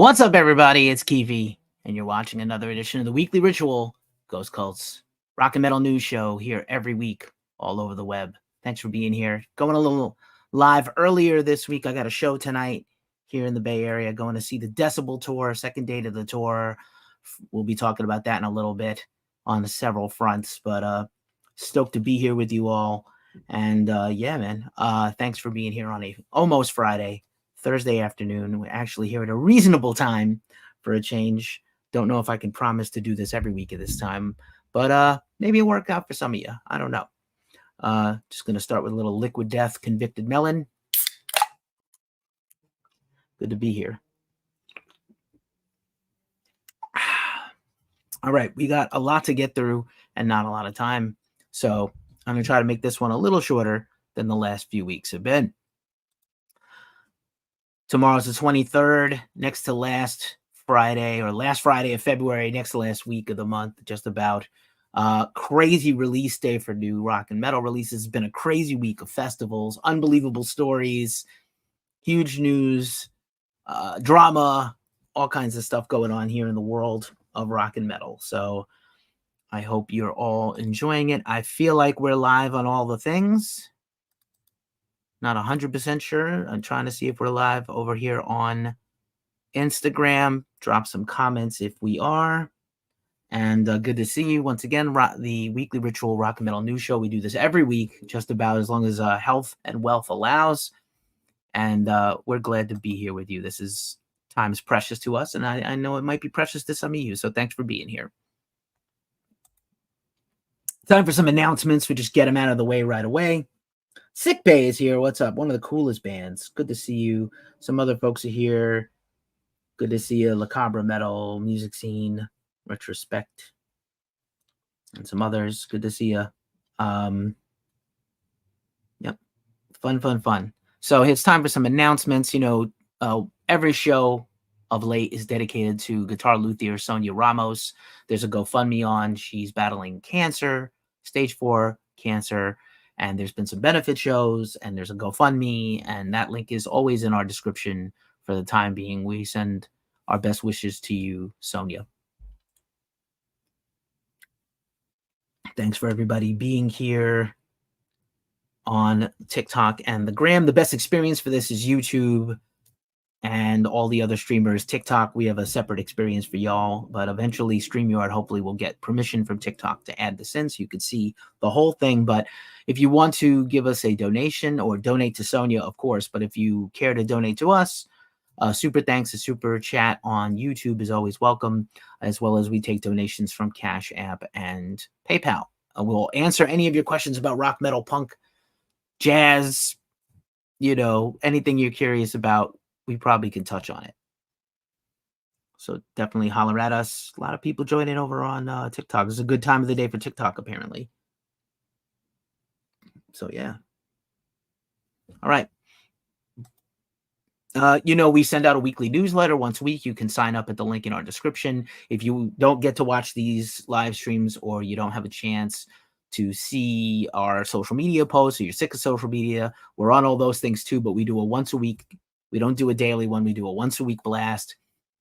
What's up, everybody? It's Kiwi, and you're watching another edition of the Weekly Ritual Ghost Cults Rock and Metal News Show here every week all over the web. Thanks for being here. Going a little live earlier this week. I got a show tonight here in the Bay Area, going to see the Decibel Tour, second date of the tour. We'll be talking about that in a little bit on several fronts, but stoked to be here with you all. And yeah, man, thanks for being here on a almost Friday. Thursday afternoon. We're actually here at a reasonable time for a change. Don't know if I can promise to do this every week at this time, but maybe it'll work out for some of you. I don't know. Just going to start with a little Liquid Death Convicted Melon. Good to be here. All right, we got a lot to get through and not a lot of time. So I'm going to try to make this one a little shorter than the last few weeks have been. Tomorrow's the 23rd, next to last Friday, or last Friday of February, next to last week of the month, just about. Crazy release day for new rock and metal releases. It's been a crazy week of festivals, unbelievable stories, huge news, drama, all kinds of stuff going on here in the world of rock and metal. So I hope you're all enjoying it. I feel like we're live on all the things. Not 100% sure. I'm trying to see if we're live over here on Instagram. Drop some comments if we are. And good to see you once again. The Weekly Ritual Rock and Metal News Show. We do this every week, just about as long as health and wealth allows. And we're glad to be here with you. This is time is precious to us, and I know it might be precious to some of you. So thanks for being here. Time for some announcements. We just get them out of the way right away. Sick Bay is here. What's up? One of the coolest bands. Good to see you. Some other folks are here. Good to see you. La Cabra Metal, Music Scene, Retrospect, and some others. Good to see you. Yep. Fun. So it's time for some announcements. You know, every show of late is dedicated to guitar luthier Sonia Ramos. There's a GoFundMe on. She's battling cancer, stage 4 cancer. And there's been some benefit shows, and there's a GoFundMe, and that link is always in our description for the time being. We send our best wishes to you, Sonia. Thanks for everybody being here on TikTok and the Gram. The best experience for this is YouTube and all the other streamers. TikTok, we have a separate experience for y'all, but eventually StreamYard hopefully will get permission from TikTok to add this in so you can see the whole thing. But if you want to give us a donation or donate to Sonia, of course, but if you care to donate to us, super thanks, a super chat on YouTube is always welcome, as well as we take donations from Cash App and PayPal. We'll answer any of your questions about rock, metal, punk, jazz, you know, anything you're curious about. We probably can touch on it. So definitely holler at us. A lot of people joining over on TikTok. It's a good time of the day for TikTok, apparently. So, yeah. All right. You know, we send out a weekly newsletter once a week. You can sign up at the link in our description. If you don't get to watch these live streams or you don't have a chance to see our social media posts or you're sick of social media, we're on all those things too, but we do a once a week. We don't do a daily one. We do a once a week blast.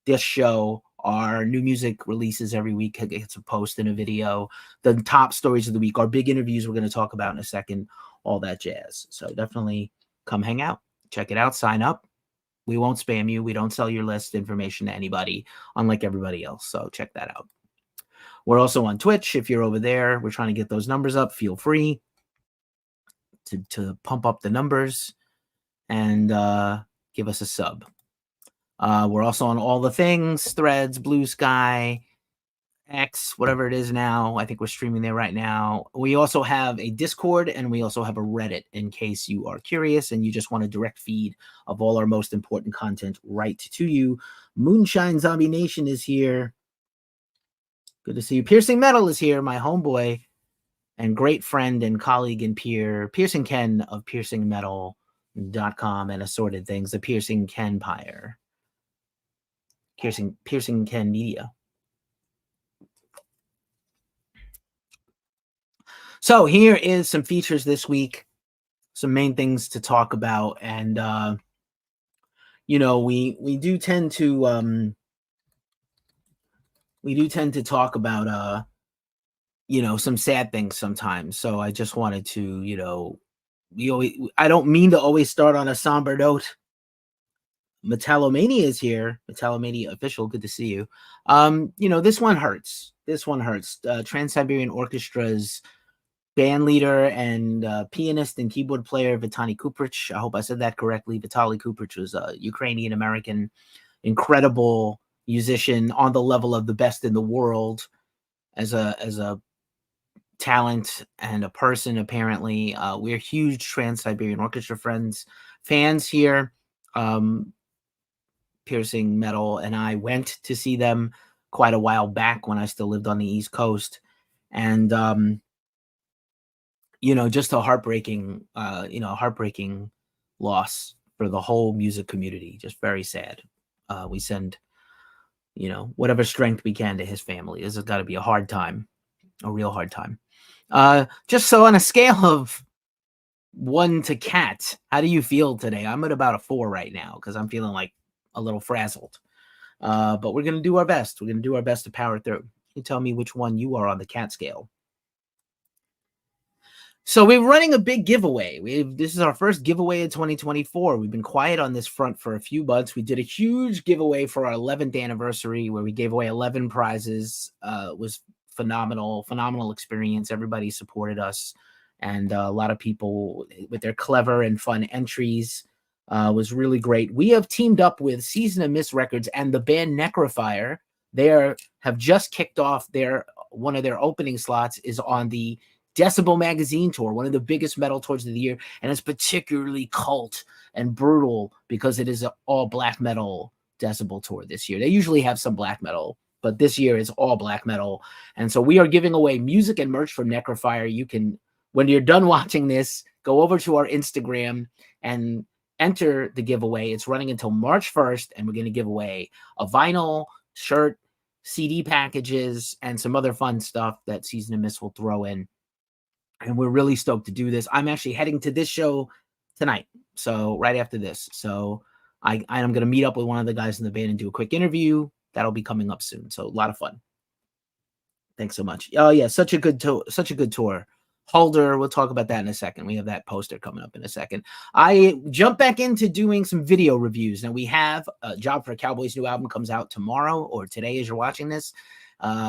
This show, our new music releases every week, gets a post and a video. The top stories of the week, our big interviews we're going to talk about in a second, all that jazz. So definitely come hang out. Check it out. Sign up. We won't spam you. We don't sell your list information to anybody, unlike everybody else. So check that out. We're also on Twitch. If you're over there, we're trying to get those numbers up. Feel free to pump up the numbers and give us a sub. We're also on all the things, Threads, Blue Sky, X, whatever it is now. I think we're streaming there right now. We also have a Discord, and we also have a Reddit in case you are curious and you just want a direct feed of all our most important content right to you. Moonshine Zombie Nation is here. Good to see you. Piercing Metal is here, my homeboy and great friend and colleague and peer, Piercing Ken of piercingmetal.com and assorted things, the Piercing Kenpire. Piercing Ken Media. So here is some features this week, some main things to talk about. And, we do tend to talk about some sad things sometimes. So I just wanted to, I don't mean to always start on a somber note. Metallomania is here. Metallomania official, good to see you. This one hurts. This one hurts. Trans-Siberian Orchestra's band leader and pianist and keyboard player Vitaly Kuprich. I hope I said that correctly. Vitaly Kuprich was a Ukrainian American, incredible musician on the level of the best in the world as a talent and a person. Apparently, we're huge Trans-Siberian Orchestra fans here. Piercing Metal and I went to see them quite a while back when I still lived on the East Coast, and just a heartbreaking loss for the whole music community. Just very sad. We send whatever strength we can to his family. This has got to be a hard time, a real hard time. Just so on a scale of 1 to cat, how do you feel today? I'm at about a 4 right now because I'm feeling like a little frazzled. But we're gonna do our best. We're gonna do our best to power through. You tell me which one you are on the cat scale. So we're running a big giveaway. This is our first giveaway in 2024. We've been quiet on this front for a few months. We did a huge giveaway for our 11th anniversary where we gave away 11 prizes. It was phenomenal experience. Everybody supported us, and a lot of people with their clever and fun entries. Was really great. We have teamed up with Season of Mist Records and the band Necrophire. They have just kicked off one of their opening slots is on the Decibel Magazine tour, one of the biggest metal tours of the year, and it's particularly cult and brutal because it is an all black metal Decibel tour this year. They usually have some black metal, but this year is all black metal. And so we are giving away music and merch from Necrophire. You can, when you're done watching this, go over to our Instagram and enter the giveaway. It's running until March 1st, and we're going to give away a vinyl, shirt, CD packages, and some other fun stuff that Season of Mist will throw in. And we're really stoked to do this. I'm actually heading to this show tonight, so right after this. So I'm going to meet up with one of the guys in the band and do a quick interview. That'll be coming up soon. So a lot of fun. Thanks so much. Oh yeah, such a good tour. Holder, we'll talk about that in a second. We have that poster coming up in a second. I jump back into doing some video reviews. Now we have a Job for a Cowboy's new album comes out tomorrow or today as you're watching this.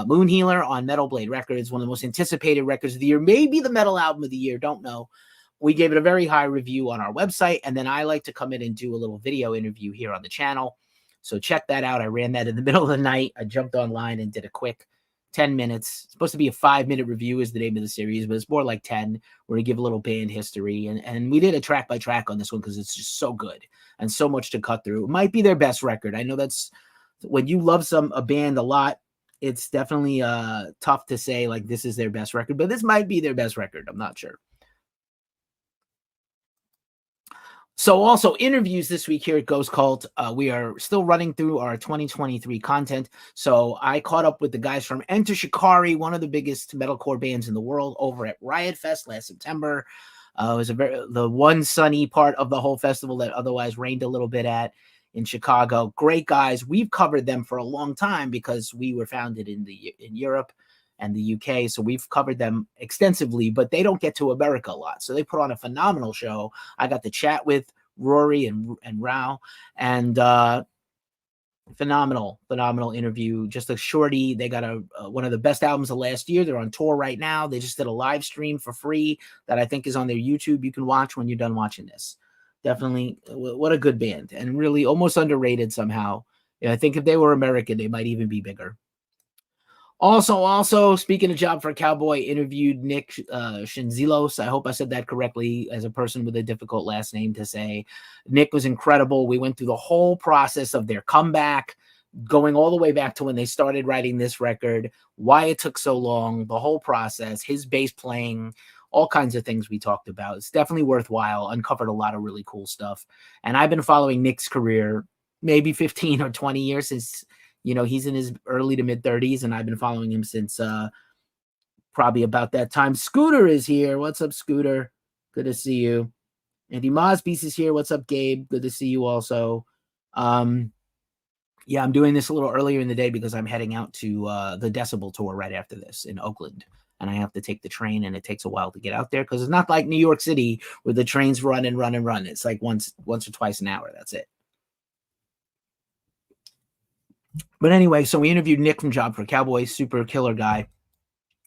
Moon Healer on Metal Blade Records, one of the most anticipated records of the year, maybe the metal album of the year, don't know. We gave it a very high review on our website, and then I like to come in and do a little video interview here on the channel. So check that out. I ran that in the middle of the night. I jumped online and did a quick 10 minutes. It's supposed to be a 5-minute review is the name of the series, but it's more like 10. We're going to give a little band history. And we did a track by track on this one because it's just so good and so much to cut through. It might be their best record. I know that's when you love a band a lot, it's definitely tough to say like this is their best record, but this might be their best record. I'm not sure. So also interviews this week here at Ghost Cult. We are still running through our 2023 content. So I caught up with the guys from Enter Shikari, one of the biggest metalcore bands in the world, over at Riot Fest last September. It was the one sunny part of the whole festival that otherwise rained a little bit in Chicago. Great guys. We've covered them for a long time because we were founded in Europe and the UK. So we've covered them extensively, but they don't get to America a lot. So they put on a phenomenal show. I got to chat with Rory and Rao, and phenomenal interview. Just a shorty. They got one of the best albums of last year. They're on tour right now. They just did a live stream for free that I think is on their YouTube. You can watch when you're done watching this. Definitely, what a good band, and really almost underrated somehow. Yeah, I think if they were American, they might even be bigger. Also, speaking of Job for a Cowboy, interviewed Nick Shinzilos. I hope I said that correctly as a person with a difficult last name to say. Nick was incredible. We went through the whole process of their comeback, going all the way back to when they started writing this record, why it took so long, the whole process, his bass playing, all kinds of things we talked about. It's definitely worthwhile. Uncovered a lot of really cool stuff. And I've been following Nick's career maybe 15 or 20 years since he's in his early to mid 30s, and I've been following him since probably about that time. Scooter is here. What's up, Scooter? Good to see you. Andy Mosbeast is here. What's up, Gabe? Good to see you also. Yeah, I'm doing this a little earlier in the day because I'm heading out to the Decibel tour right after this in Oakland. And I have to take the train, and it takes a while to get out there because it's not like New York City where the trains run and run and run. It's like once or twice an hour. That's it. But anyway, so we interviewed Nick from Job for Cowboys, super killer guy.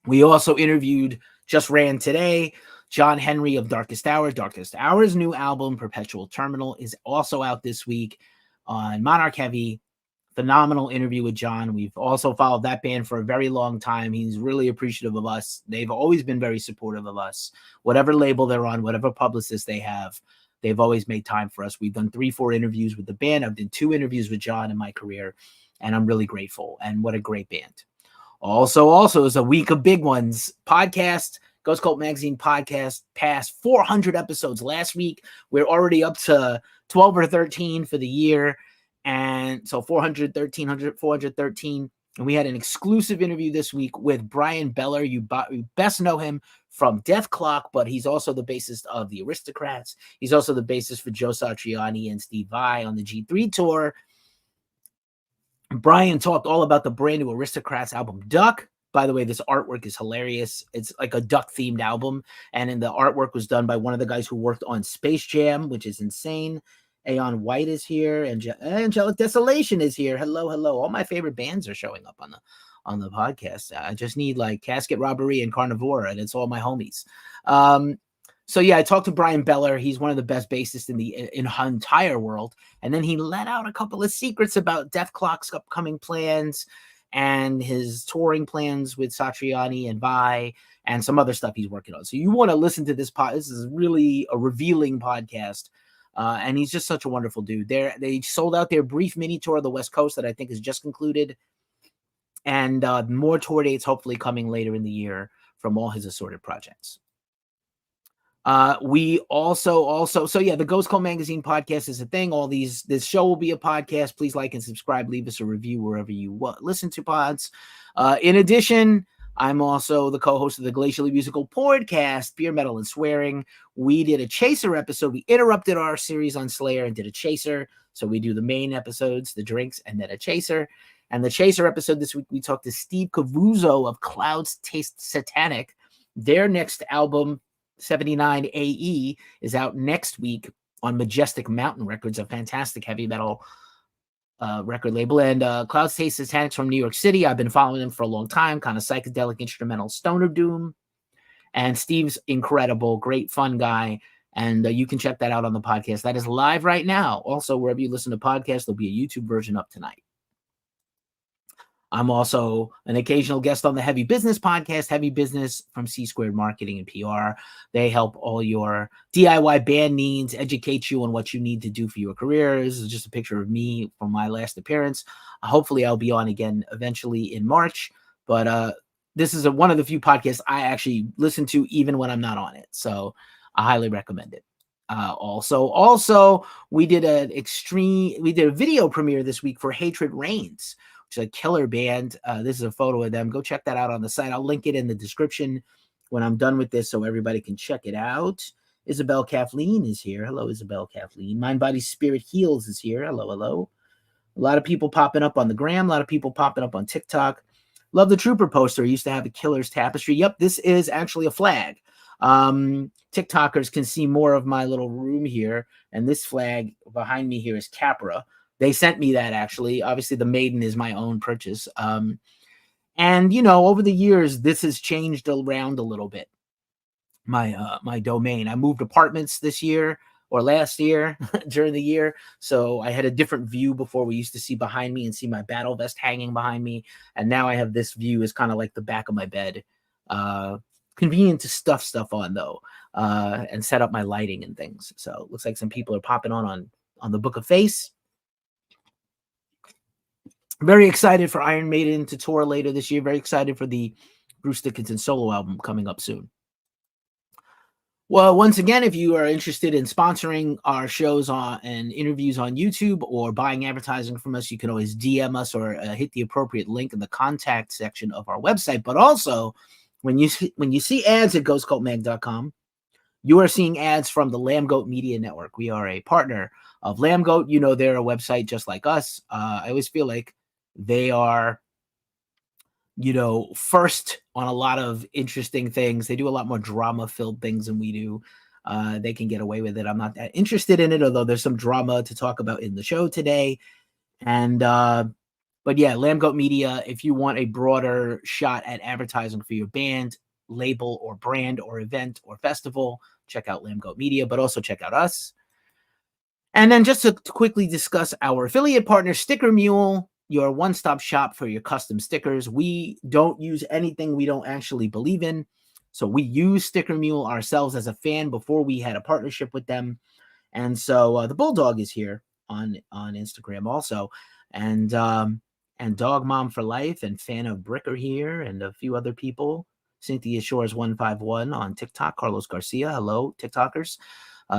We also interviewed, just ran today, John Henry of Darkest Hour. Darkest Hour's new album, Perpetual Terminal, is also out this week on Monarch Heavy. Phenomenal interview with John. We've also followed that band for a very long time. He's really appreciative of us. They've always been very supportive of us. Whatever label they're on, whatever publicist they have, they've always made time for us. We've done 3-4 interviews with the band. I've done 2 interviews with John in my career, and I'm really grateful. And what a great band. Also is a week of big ones. Podcast, Ghost Cult Magazine podcast, passed 400 episodes last week. We're already up to 12 or 13 for the year. And so 413. And we had an exclusive interview this week with Brian Beller. You best know him from Death Clock, but he's also the bassist of the Aristocrats. He's also the bassist for Joe Satriani and Steve Vai on the G3 tour. Brian talked all about the brand new Aristocrats album, Duck. By the way, this artwork is hilarious. It's like a duck-themed album, and the artwork was done by one of the guys who worked on Space Jam, which is insane. Aeon White is here. Angelic Desolation is here. Hello. All my favorite bands are showing up on the podcast. I just need like Casket Robbery and Carnivora, and it's all my homies. So yeah, I talked to Brian Beller. He's one of the best bassists in the entire world. And then he let out a couple of secrets about Death Clock's upcoming plans and his touring plans with Satriani and Vai and some other stuff he's working on. So you want to listen to this pod. This is really a revealing podcast. And he's just such a wonderful dude. They sold out their brief mini tour of the West Coast that I think is just concluded. And more tour dates hopefully coming later in the year from all his assorted projects. We also, so yeah, the Ghost Cult Magazine podcast is a thing. This show will be a podcast. Please like and subscribe. Leave us a review wherever you listen to pods. In addition, I'm also the co-host of the Glacially Musical podcast, Beer, Metal, and Swearing. We did a Chaser episode. We interrupted our series on Slayer and did a Chaser. So we do the main episodes, the drinks, and then a Chaser. And the Chaser episode this week, we talked to Steve Cavuzzo of Clouds Taste Satanic. Their next album, 79 AE, is out next week on Majestic Mountain Records, a fantastic heavy metal record label. And Clouds Taste Satanics from New York City. I've been following them for a long time, kind of psychedelic instrumental stoner doom. And Steve's incredible, great fun guy. And you can check that out on the podcast. That is live right now. Also, wherever you listen to podcasts, there'll be a YouTube version up tonight. I'm also an occasional guest on the Heavy Business podcast, Heavy Business from C Squared Marketing and PR. They help all your DIY band needs, educate you on what you need to do for your career. This is just a picture of me from my last appearance. Hopefully I'll be on again eventually in March, but this is one of the few podcasts I actually listen to even when I'm not on it. So I highly recommend it. Also, we did a video premiere this week for Hatred Reigns, which is a killer band. This is a photo of them. Go check that out on the site. I'll link it in the description when I'm done with this so everybody can check it out. Isabel Kathleen is here. Hello, Isabel Kathleen. Mind, Body, Spirit Heals is here. Hello. A lot of people popping up on the gram. A lot of people popping up on TikTok. Love the Trooper poster. I used to have a killer's tapestry. Yep, this is actually a flag. TikTokers can see more of my little room here. And this flag behind me here is Capra. They sent me that, actually. Obviously, the Maiden is my own purchase. And, over the years, this has changed around a little bit, my domain. I moved apartments this year or last year during the year. So I had a different view before. We used to see behind me and see my battle vest hanging behind me. And now I have this view as kind of like the back of my bed. Convenient to stuff on, though, and set up my lighting and things. So it looks like some people are popping on the Book of Face. Very excited for Iron Maiden to tour later this year. Very excited for the Bruce Dickinson solo album coming up soon. Well, once again, if you are interested in sponsoring our shows and interviews on YouTube or buying advertising from us, you can always DM us or hit the appropriate link in the contact section of our website. But also, when you see ads at ghostcultmag.com, You are seeing ads from the Lambgoat Media Network. We are a partner of Lambgoat. You know, they're a website just like us. I always feel like they are, first on a lot of interesting things. They do a lot more drama-filled things than we do. They can get away with it. I'm not that interested in it, although there's some drama to talk about in the show today. And but yeah, Lambgoat Media, if you want a broader shot at advertising for your band, label, or brand, or event, or festival, check out Lambgoat Media, but also check out us. And then just to quickly discuss our affiliate partner, Sticker Mule, your one-stop shop for your custom stickers. We don't use anything we don't actually believe in. So we use Sticker Mule ourselves as a fan before we had a partnership with them. And so the Bulldog is here on Instagram also. And Dog Mom for Life and Fan of Brick are here, and a few other people. Cynthia Shores 151 on TikTok. Carlos Garcia, hello, TikTokers.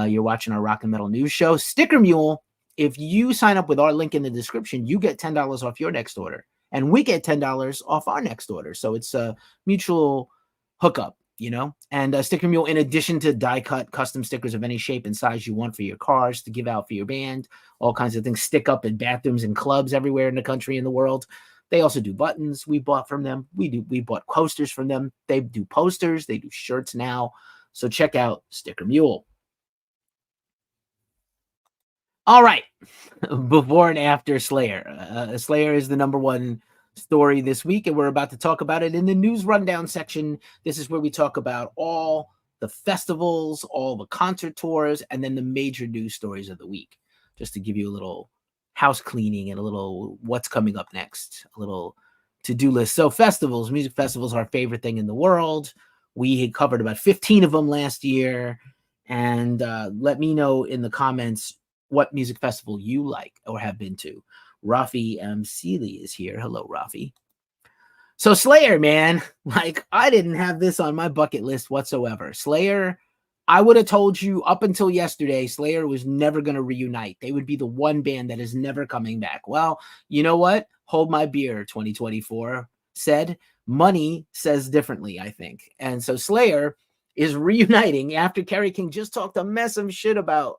You're watching our Rock and Metal News show. Sticker Mule, if you sign up with our link in the description, you get $10 off your next order, and we get $10 off our next order. So it's a mutual hookup, And Sticker Mule, in addition to die-cut custom stickers of any shape and size you want for your cars to give out for your band, all kinds of things, stick up in bathrooms and clubs everywhere in the country and the world. They also do buttons we bought from them. We bought coasters from them. They do posters. They do shirts now. So check out Sticker Mule. All right. Before and after Slayer. Slayer is the number one story this week, and we're about to talk about it in the news rundown section. This is where we talk about all the festivals, all the concert tours, and then the major news stories of the week, just to give you a little house cleaning and a little what's coming up next, a little to-do list. So festivals, music festivals are our favorite thing in the world. We had covered about 15 of them last year, and let me know in the comments what music festival you like or have been to. Rafi M. Seeley is here. Hello, Rafi. So Slayer, man, I didn't have this on my bucket list whatsoever. Slayer, I would have told you up until yesterday, Slayer was never going to reunite. They would be the one band that is never coming back. Well, you know what? Hold my beer, 2024 said. Money says differently, I think. And so Slayer is reuniting after Kerry King just talked a mess of shit about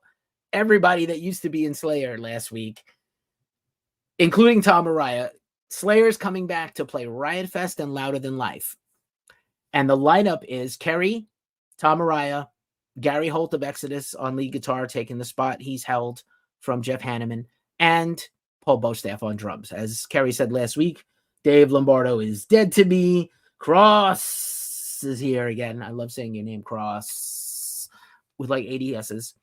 everybody that used to be in Slayer last week, including Tom Araya. Slayer's coming back to play Riot Fest and Louder Than Life. And the lineup is Kerry, Tom Araya, Gary Holt of Exodus on lead guitar, taking the spot he's held from Jeff Hanneman, and Paul Bostaff on drums. As Kerry said last week, Dave Lombardo is dead to me. Cross is here again. I love saying your name, Cross, with like 80 S's.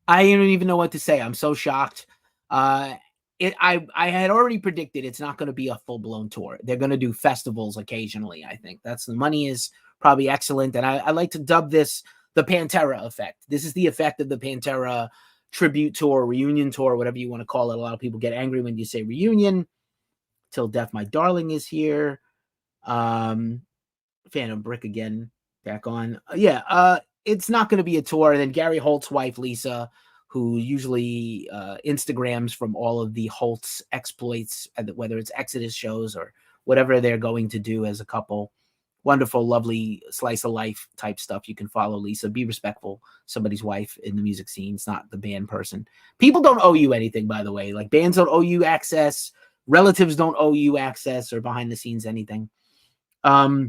I don't even know what to say. I'm so shocked. I had already predicted it's not going to be a full-blown tour. They're going to do festivals occasionally, I think. That's the money is probably excellent. And I like to dub this the Pantera effect. This is the effect of the Pantera tribute tour, reunion tour, whatever you want to call it. A lot of people get angry when you say reunion. Till Death My Darling is here. Phantom Brick again, back on. It's not going to be a tour. And then Gary Holt's wife, Lisa, who usually Instagrams from all of the Holt's exploits, whether it's Exodus shows or whatever they're going to do as a couple. Wonderful, lovely, slice of life type stuff. You can follow Lisa. Be respectful. Somebody's wife in the music scene. It's not the band person. People don't owe you anything, by the way. Like, bands don't owe you access. Relatives don't owe you access or behind the scenes anything. But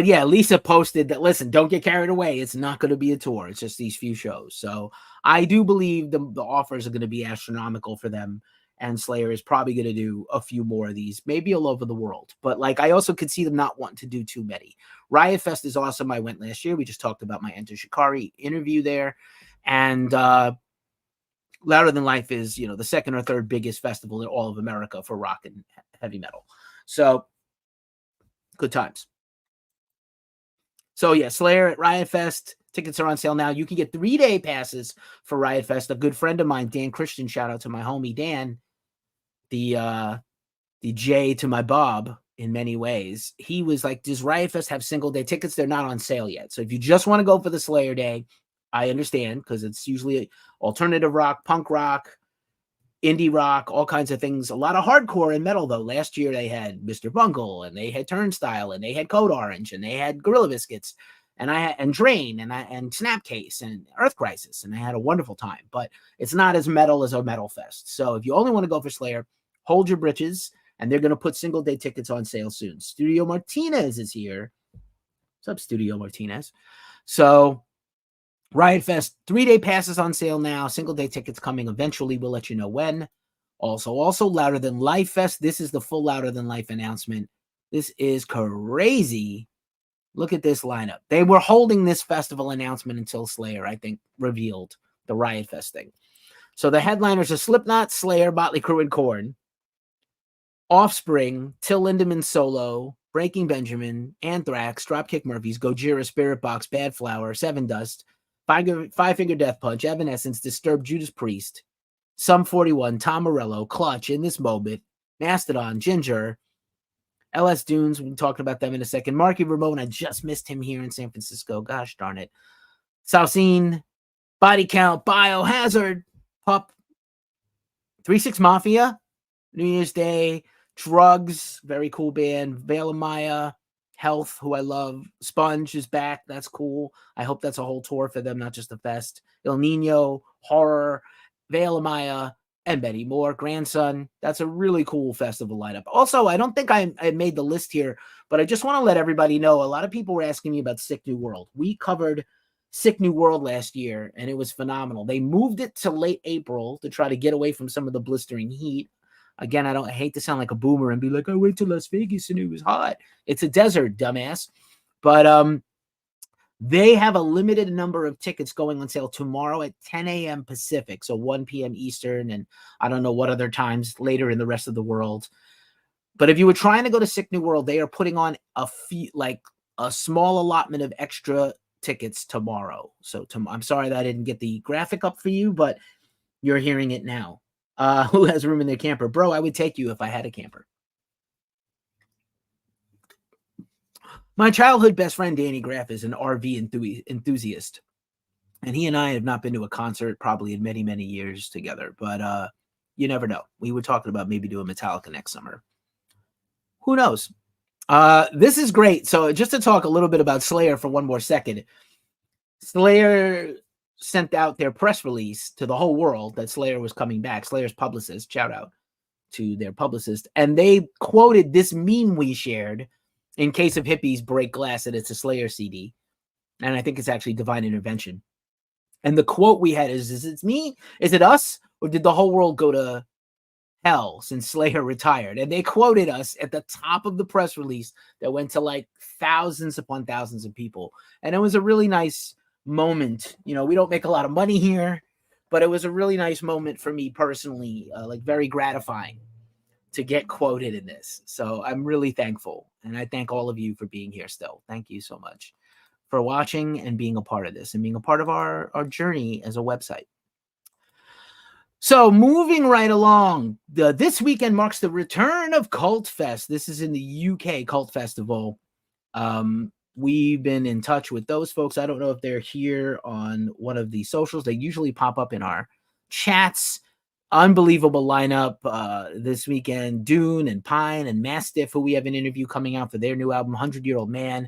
yeah, Lisa posted that, listen, don't get carried away. It's not going to be a tour. It's just these few shows. So I do believe the offers are going to be astronomical for them. And Slayer is probably going to do a few more of these, maybe all over the world. But I also could see them not wanting to do too many. Riot Fest is awesome. I went last year. We just talked about my Enter Shikari interview there. And Louder Than Life is, the second or third biggest festival in all of America for rock and heavy metal. So good times. So yeah, Slayer at Riot Fest. Tickets are on sale now. You can get 3-day passes for Riot Fest. A good friend of mine, Dan Christian, shout out to my homie Dan, the J to my Bob in many ways. He was like, does Riot Fest have single-day tickets? They're not on sale yet. So if you just want to go for the Slayer day, I understand, because it's usually alternative rock, punk rock, indie rock, all kinds of things. A lot of hardcore and metal, though. Last year they had Mr. Bungle, and they had Turnstile, and they had Code Orange, and they had Gorilla Biscuits, and Drain, and Snapcase, and Earth Crisis, and I had a wonderful time. But it's not as metal as a metal fest. So if you only want to go for Slayer, hold your britches, and they're going to put single day tickets on sale soon. Studio Martinez is here. What's up, Studio Martinez? So Riot Fest 3-day passes on sale now. Single day tickets coming eventually. We'll let you know when. Also Louder Than Life Fest. This is the full Louder Than Life announcement. This is crazy. Look at this lineup. They were holding this festival announcement until Slayer, I think, revealed the Riot Fest thing. So the headliners are Slipknot, Slayer, Motley Crue, and Korn. Offspring, Till Lindemann Solo, Breaking Benjamin, Anthrax, Dropkick Murphys, Gojira, Spirit Box, Bad Flower, Seven Dust, Five Finger Death Punch, Evanescence, Disturbed, Judas Priest, Sum 41, Tom Morello, Clutch, In This Moment, Mastodon, Ginger, LS Dunes, we'll be talking about them in a second. Marky Ramone, I just missed him here in San Francisco. Gosh darn it. Saucine, Body Count, Biohazard, Pup, 3-6 Mafia, New Year's Day, Drugs, very cool band, Veil of Maya, Health, who I love. Sponge is back. That's cool. I hope that's a whole tour for them, not just a fest. El Nino, Horror, Veil of Maya, and Betty Moore, Grandson. That's a really cool festival lineup. Also, I don't think I made the list here, but I just want to let everybody know, a lot of people were asking me about Sick New World. We covered Sick New World last year, and it was phenomenal. They moved it to late April to try to get away from some of the blistering heat. Again, I hate to sound like a boomer and be like, I went to Las Vegas and it was hot. It's a desert, dumbass. But they have a limited number of tickets going on sale tomorrow at 10 a.m. Pacific, so 1 p.m. Eastern, and I don't know what other times later in the rest of the world. But if you were trying to go to Sick New World, they are putting on a small allotment of extra tickets tomorrow. So I'm sorry that I didn't get the graphic up for you, but you're hearing it now. Who has room in their camper? Bro, I would take you if I had a camper. My childhood best friend, Danny Graff, is an RV enthusiast. And he and I have not been to a concert probably in many, many years together. But you never know. We were talking about maybe doing Metallica next summer. Who knows? This is great. So just to talk a little bit about Slayer for one more second. Slayer sent out their press release to the whole world that Slayer was coming back. Slayer's publicist, shout out to their publicist. And they quoted this meme we shared, in case of hippies break glass, that it's a Slayer CD. And I think it's actually Divine Intervention. And the quote we had is it me? Is it us? Or did the whole world go to hell since Slayer retired? And they quoted us at the top of the press release that went to like thousands upon thousands of people. And it was a really nice moment. You know, we don't make a lot of money here, but it was a really nice moment for me personally, like very gratifying to get quoted in this. So I'm really thankful. And I thank all of you for being here still. Thank you so much for watching and being a part of this and being a part of our journey as a website. So moving right along, this weekend marks the return of Cult Fest. This is in the UK, Cult Festival. We've been in touch with those folks. I don't know if they're here on one of the socials. They usually pop up in our chats. Unbelievable lineup this weekend. Dune and Pine and Mastiff, who we have an interview coming out for their new album, 100-Year-Old Man.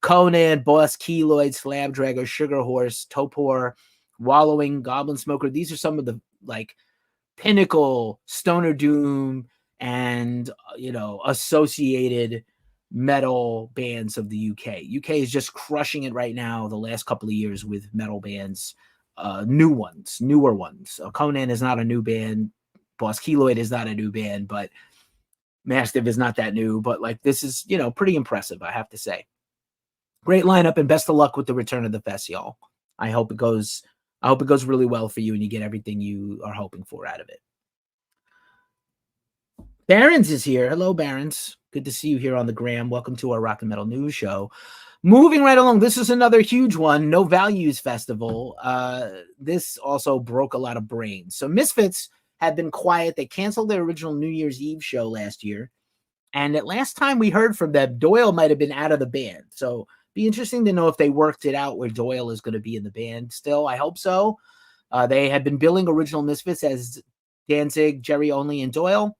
Conan, Boss, Keloid, Slab Dragger, Sugar Horse, Topor, Wallowing, Goblin Smoker. These are some of the like pinnacle stoner doom and associated metal bands of the UK. UK is just crushing it right now the last couple of years with metal bands, newer ones. Conan is not a new band. Boss Keloid is not a new band, but Mastiff is not that new. But like this is, pretty impressive, I have to say. Great lineup and best of luck with the return of the fest, y'all. I hope it goes really well for you and you get everything you are hoping for out of it. Barons is here. Hello, Barons. Good to see you here on the gram. Welcome to our Rock and Metal News Show. Moving right along, this is another huge one, No Values Festival. This also broke a lot of brains. So Misfits had been quiet. They canceled their original New Year's Eve show last year. And at last time we heard from them, Doyle might have been out of the band. So be interesting to know if they worked it out where Doyle is going to be in the band still. I hope so. They had been billing Original Misfits as Danzig, Jerry Only, and Doyle.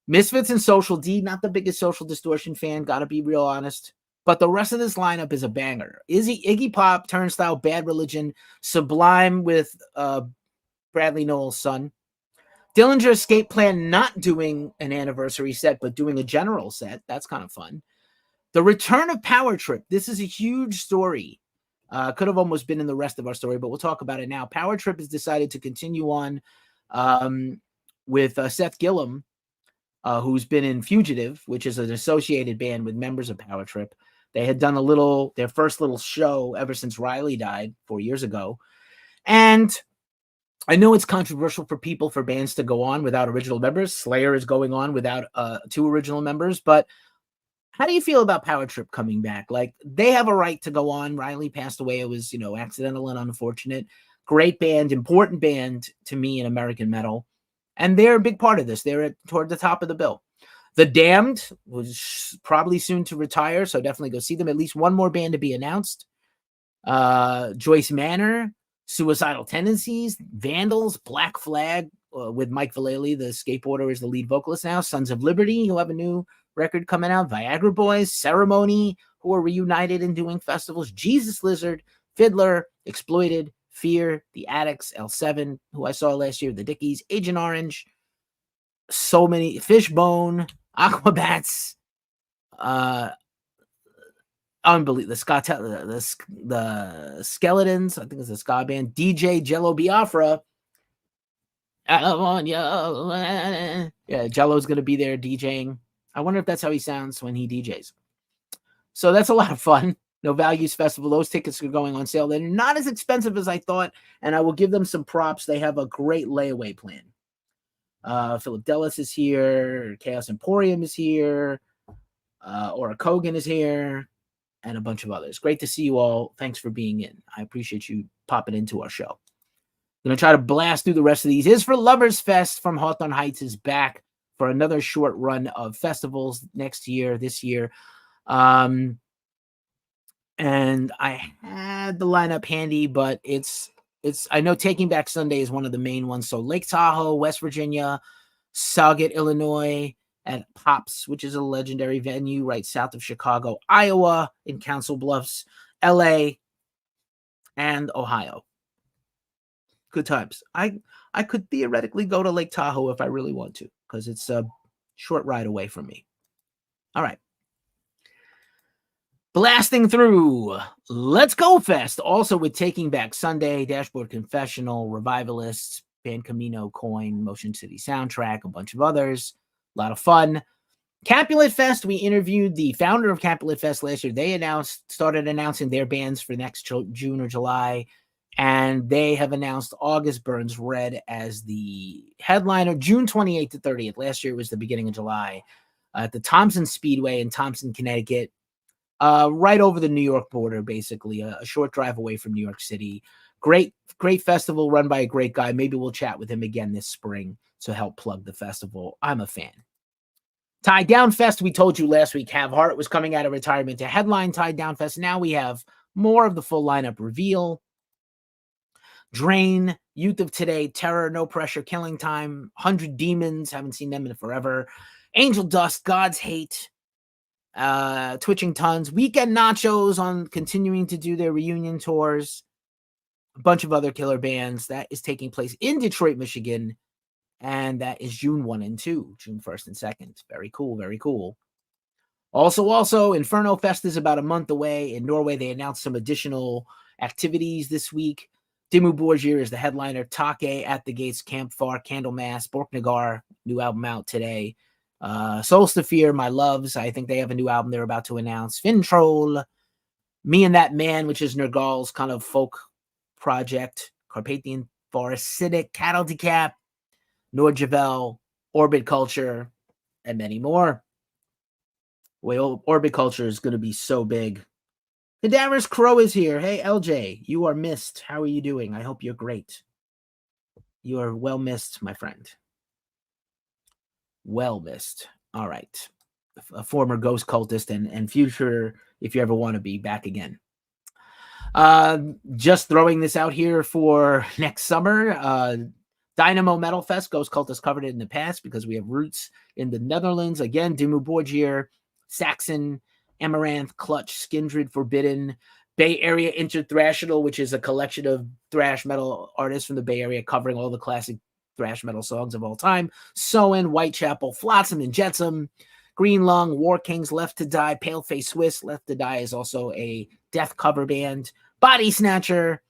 Misfits and Social D, not the biggest Social Distortion fan, gotta be real honest. But the rest of this lineup is a banger. Iggy Pop, Turnstile, Bad Religion, Sublime with Bradley Nowell's son. Dillinger Escape Plan not doing an anniversary set, but doing a general set. That's kind of fun. The return of Power Trip. This is a huge story. Could have almost been in the rest of our story, but we'll talk about it now. Power Trip has decided to continue on with Seth Gillum, who's been in Fugitive, which is an associated band with members of Power Trip. They had done their first little show ever since Riley died 4 years ago. And I know it's controversial for bands to go on without original members. Slayer is going on without 2 original members, but how do you feel about Power Trip coming back? Like, they have a right to go on. Riley passed away. It was, accidental and unfortunate. Great band, important band to me in American metal. And they're a big part of this. They're toward the top of the bill. The Damned was probably soon to retire, so definitely go see them. At least one more band to be announced. Joyce Manor, Suicidal Tendencies, Vandals, Black Flag, with Mike Vallely, the skateboarder, is the lead vocalist now. Sons of Liberty, who have a new record coming out. Viagra Boys, Ceremony, who are reunited and doing festivals. Jesus Lizard, Fiddler, Exploited, Fear, The Addicts, L7, who I saw last year, The Dickies, Agent Orange, so many, Fishbone, Aquabats, unbelievable. The Skeletons, I think it's a ska band. DJ Jello Biafra. Yeah, Jello's gonna be there DJing. I wonder if that's how he sounds when he DJs. So that's a lot of fun. No Values Festival. Those tickets are going on sale. They're not as expensive as I thought, and I will give them some props. They have a great layaway plan. Philip Dellis is here. Chaos Emporium is here. Ora Kogan is here. And a bunch of others. Great to see you all. Thanks for being in. I appreciate you popping into our show. Going to try to blast through the rest of these. Is for Lovers Fest from Hawthorne Heights is back for another short run of festivals this year. And I had the lineup handy, but I know Taking Back Sunday is one of the main ones. So Lake Tahoe, West Virginia, Sauget, Illinois, at Pops, which is a legendary venue right south of Chicago, Iowa, in Council Bluffs, LA, and Ohio. Good times. I could theoretically go to Lake Tahoe if I really want to, because it's a short ride away from me. All right. Blasting through. Let's Go Fest. Also with Taking Back Sunday, Dashboard Confessional, Revivalists, Band Camino, Coin, Motion City Soundtrack, a bunch of others. A lot of fun. Capulet Fest, we interviewed the founder of Capulet Fest last year. They started announcing their bands for next June or July, and they have announced August Burns Red as the headliner, June 28th to 30th. Last year was the beginning of July at the Thompson Speedway in Thompson, Connecticut, right over the New York border, basically, a short drive away from New York City. Great festival run by a great guy. Maybe we'll chat with him again this spring to help plug the festival. I'm a fan. Tied Down Fest, we told you last week, Have Heart was coming out of retirement to headline Tied Down Fest. Now we have more of the full lineup reveal. Drain, Youth of Today, Terror, No Pressure, Killing Time, 100 Demons, haven't seen them in forever. Angel Dust, God's Hate, Twitching Tons, Weekend Nachos on continuing to do their reunion tours. A bunch of other killer bands. That is taking place in Detroit, Michigan. And that is June 1 and 2, June 1st and 2nd. Very cool, very cool. Also, Inferno Fest is about a month away. In Norway, they announced some additional activities this week. Dimmu Borgir is the headliner. Take, At the Gates, Campfire, Candlemass, Borknagar, new album out today. Solstafir, My Loves, I think they have a new album they're about to announce. Fintroll, Me and That Man, which is Nergal's kind of folk project. Carpathian Forest, Cynic, Cattle Decap, Nordjavel, Orbit Culture, and many more. Orbit Culture is going to be so big. Cadaverous Crow is here. Hey, LJ, you are missed. How are you doing? I hope you're great. You are well missed, my friend. Well missed. All right. A former ghost cultist and future, if you ever want to be, back again. Just throwing this out here for next summer. Dynamo Metal Fest. Ghost Cult has covered it in the past because we have roots in the Netherlands. Again, Dimmu Borgir, Saxon, Amaranth, Clutch, Skindred, Forbidden, Bay Area Interthrashional, which is a collection of thrash metal artists from the Bay Area covering all the classic thrash metal songs of all time. Soen, Whitechapel, Flotsam and Jetsam, Green Lung, War Kings, Left to Die, Paleface Swiss. Left to Die is also a death cover band. Body Snatcher,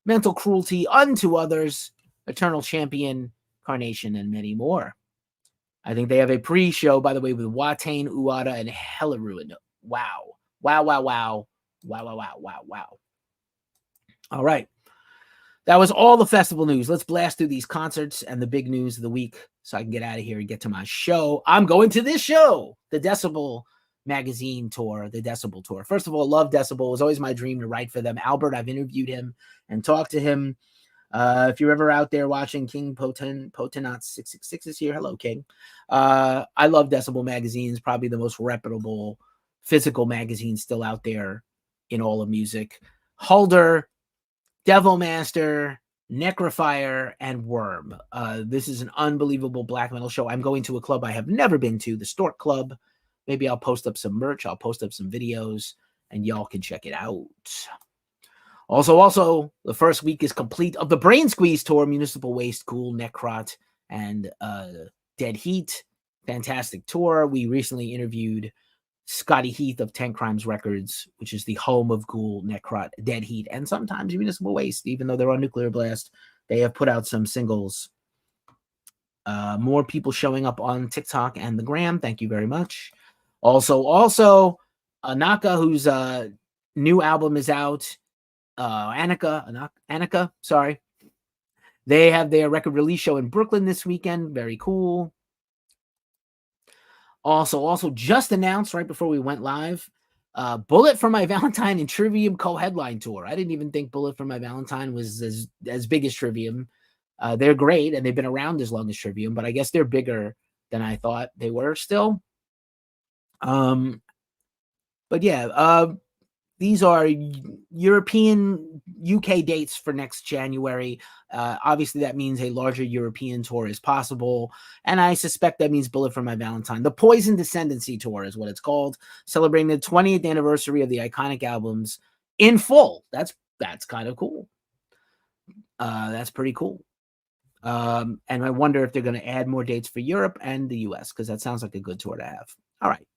Mental Cruelty, Unto Others, Eternal Champion, Carnation, and many more. I think they have a pre-show, by the way, with Watain, Uada, and Helleruin. Wow. Wow, wow, wow. Wow, wow, wow, wow, wow. All right. That was all the festival news. Let's blast through these concerts and the big news of the week so I can get out of here and get to my show. I'm going to this show, the Decibel Magazine Tour, the Decibel Tour. First of all, love Decibel. It was always my dream to write for them. Albert, I've interviewed him and talked to him. If you're ever out there watching, King Potenat 666 is here. Hello, King. I love Decibel Magazine. It's probably the most reputable physical magazine still out there in all of music. Hulder, Devilmaster, Necrophire, and Worm. This is an unbelievable black metal show. I'm going to a club I have never been to, the Stork Club. Maybe I'll post up some merch. I'll post up some videos, and y'all can check it out. Also, the first week is complete of the Brain Squeeze Tour, Municipal Waste, Ghoul, Necrot, and Dead Heat. Fantastic tour. We recently interviewed Scotty Heath of 10 Crimes Records, which is the home of Ghoul, Necrot, Dead Heat, and sometimes Municipal Waste. Even though they're on Nuclear Blast, they have put out some singles. More people showing up on TikTok and the gram. Thank you very much. Also, Anaka, whose new album is out. Annika, sorry. They have their record release show in Brooklyn this weekend. Very cool. Also just announced right before we went live, Bullet for My Valentine and Trivium co-headline tour. I didn't even think Bullet for My Valentine was as big as Trivium. They're great, and they've been around as long as Trivium, but I guess they're bigger than I thought they were still. But yeah, these are European UK dates for next January. Obviously, that means a larger European tour is possible. And I suspect that means Bullet for My Valentine. The Poison Descendancy Tour is what it's called, celebrating the 20th anniversary of the iconic albums in full. That's kind of cool. That's pretty cool. And I wonder if they're going to add more dates for Europe and the US, because that sounds like a good tour to have. All right.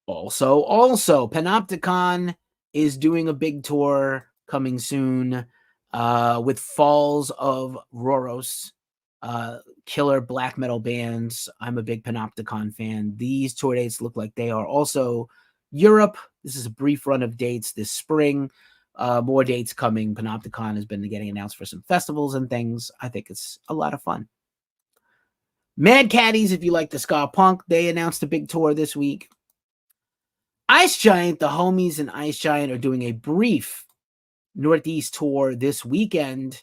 Also, Panopticon is doing a big tour coming soon with Falls of Rhoros, killer black metal bands. I'm a big Panopticon fan. These tour dates look like they are also Europe. This is a brief run of dates this spring. More dates coming. Panopticon has been getting announced for some festivals and things. I think it's a lot of fun. Mad Caddies, if you like the ska punk, they announced a big tour this week. Ice Giant, the homies and Ice Giant are doing a brief Northeast tour this weekend.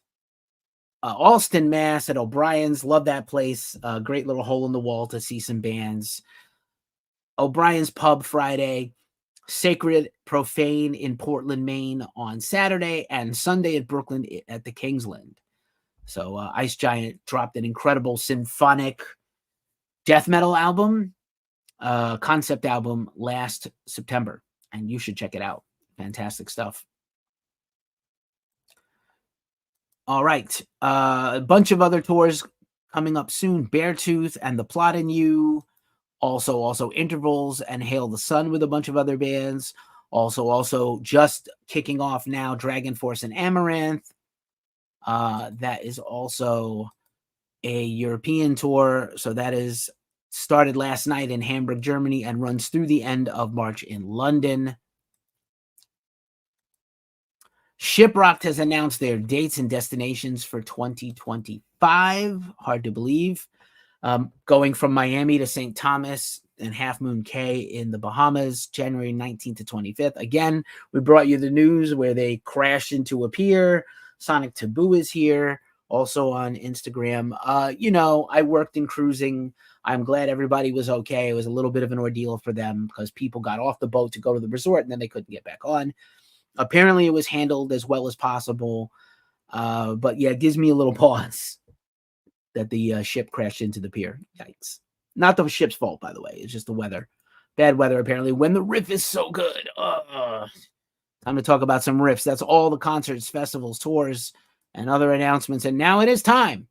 Alston, Mass at O'Brien's. Love that place. Great little hole in the wall to see some bands. O'Brien's Pub Friday. Sacred Profane in Portland, Maine on Saturday. And Sunday at Brooklyn at the Kingsland. So Ice Giant dropped an incredible symphonic death metal album. Concept album last September, and you should check it out. Fantastic stuff. All right, a bunch of other tours coming up soon. Beartooth and The Plot in You. Also Intervals and Hail the Sun with a bunch of other bands. Also just kicking off now, Dragon Force and Amaranth. That is also a European tour, so that is started last night in Hamburg, Germany, and runs through the end of March in London. Shiprocked has announced their dates and destinations for 2025. Hard to believe. Going from Miami to St. Thomas and Half Moon Cay in the Bahamas, January 19th to 25th. Again, we brought you the news where they crashed into a pier. Sonic Taboo is here. Also on Instagram. I worked in cruising. I'm glad everybody was okay. It was a little bit of an ordeal for them because people got off the boat to go to the resort and then they couldn't get back on. Apparently, it was handled as well as possible. But yeah, it gives me a little pause that the ship crashed into the pier. Yikes. Not the ship's fault, by the way. It's just the weather. Bad weather, apparently, when the riff is so good. Time to talk about some riffs. That's all the concerts, festivals, tours, and other announcements. And now it is time.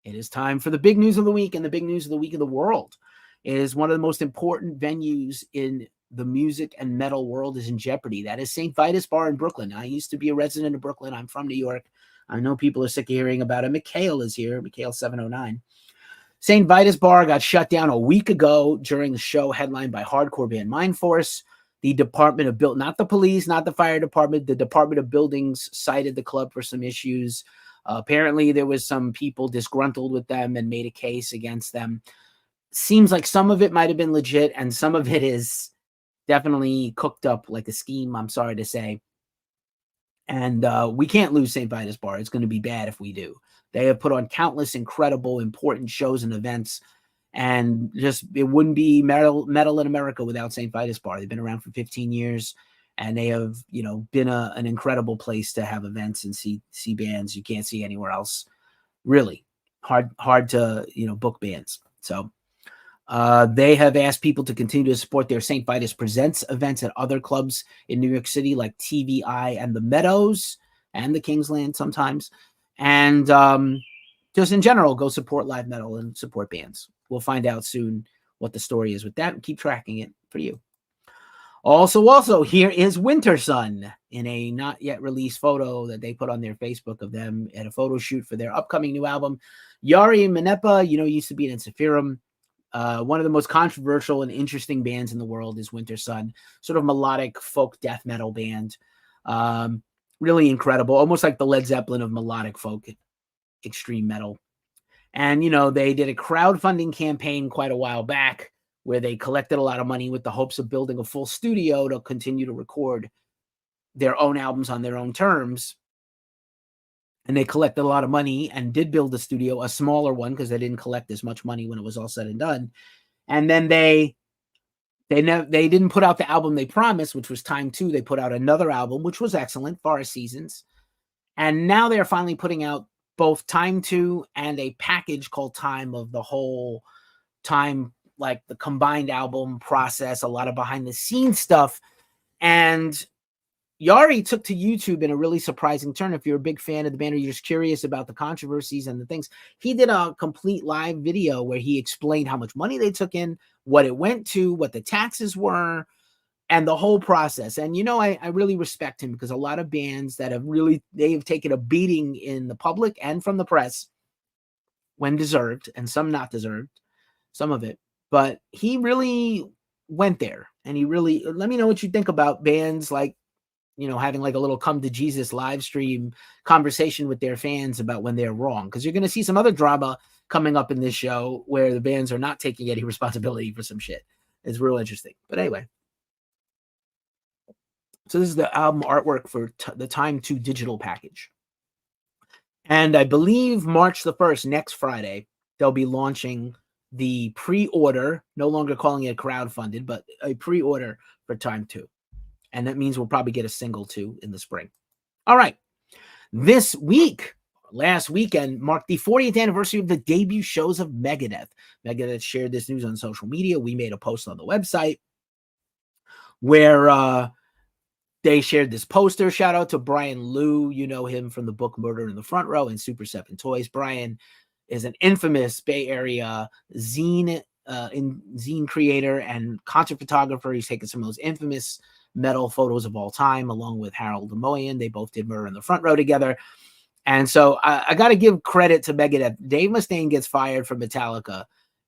It is time for the big news of the week, and the big news of the week of the world. It is one of the most important venues in the music and metal world is in jeopardy. That is St. Vitus Bar in Brooklyn. I used to be a resident of Brooklyn. I'm from New York. I know people are sick of hearing about it. Mikhail is here, Mikhail 709. St. Vitus Bar got shut down a week ago during the show headlined by hardcore band Mindforce. The Department of not the police, not the fire department, the Department of Buildings cited the club for some issues. Apparently, there was some people disgruntled with them and made a case against them. Seems like some of it might have been legit, and some of it is definitely cooked up like a scheme, I'm sorry to say. And we can't lose St. Vitus Bar. It's going to be bad if we do. They have put on countless incredible, important shows and events, and just it wouldn't be metal in America without St. Vitus Bar. They've been around for 15 years, and they have, been an incredible place to have events and see bands you can't see anywhere else. Really hard to book bands. So they have asked people to continue to support their St. Vitus Presents events at other clubs in New York City, like TVI and the Meadows and the Kingsland sometimes. And just in general, go support live metal and support bands. We'll find out soon what the story is with that and keep tracking it for you. Also, here is Winter Sun in a not yet released photo that they put on their Facebook of them at a photo shoot for their upcoming new album. Yari Manepa, used to be in Sephirum. One of the most controversial and interesting bands in the world is Winter Sun, sort of melodic folk death metal band. Really incredible, almost like the Led Zeppelin of melodic folk extreme metal. And, they did a crowdfunding campaign quite a while back where they collected a lot of money with the hopes of building a full studio to continue to record their own albums on their own terms. And they collected a lot of money and did build a studio, a smaller one, because they didn't collect as much money when it was all said and done. And then they didn't put out the album they promised, which was Time 2. They put out another album, which was excellent, Forest Seasons. And now they're finally putting out both Time 2 and a package called Time of the whole Time, like the combined album process, a lot of behind the scenes stuff. And Yari took to YouTube in a really surprising turn. If you're a big fan of the band or you're just curious about the controversies and the things, he did a complete live video where he explained how much money they took in, what it went to, what the taxes were, and the whole process. And, I really respect him because a lot of bands that they've taken a beating in the public and from the press when deserved, and some not deserved, some of it. But he really went there, and he really, let me know what you think about bands like, having like a little come to Jesus live stream conversation with their fans about when they're wrong. Because you're going to see some other drama coming up in this show where the bands are not taking any responsibility for some shit. It's real interesting. But anyway. So this is the album artwork for the Time 2 digital package. And I believe March the 1st, next Friday, they'll be launching the pre-order, no longer calling it crowdfunded, but a pre-order for Time 2. And that means we'll probably get a single too in the spring. All right. This week, last weekend, marked the 40th anniversary of the debut shows of Megadeth. Megadeth shared this news on social media. We made a post on the website where they shared this poster. Shout out to Brian Liu. You know him from the book Murder in the Front Row and Super 7 Toys. Brian is an infamous Bay Area zine creator and concert photographer. He's taken some of those infamous metal photos of all time, along with Harold Lemoyan. They both did Murder in the Front Row together. And so I got to give credit to Megadeth. Dave Mustaine gets fired from Metallica.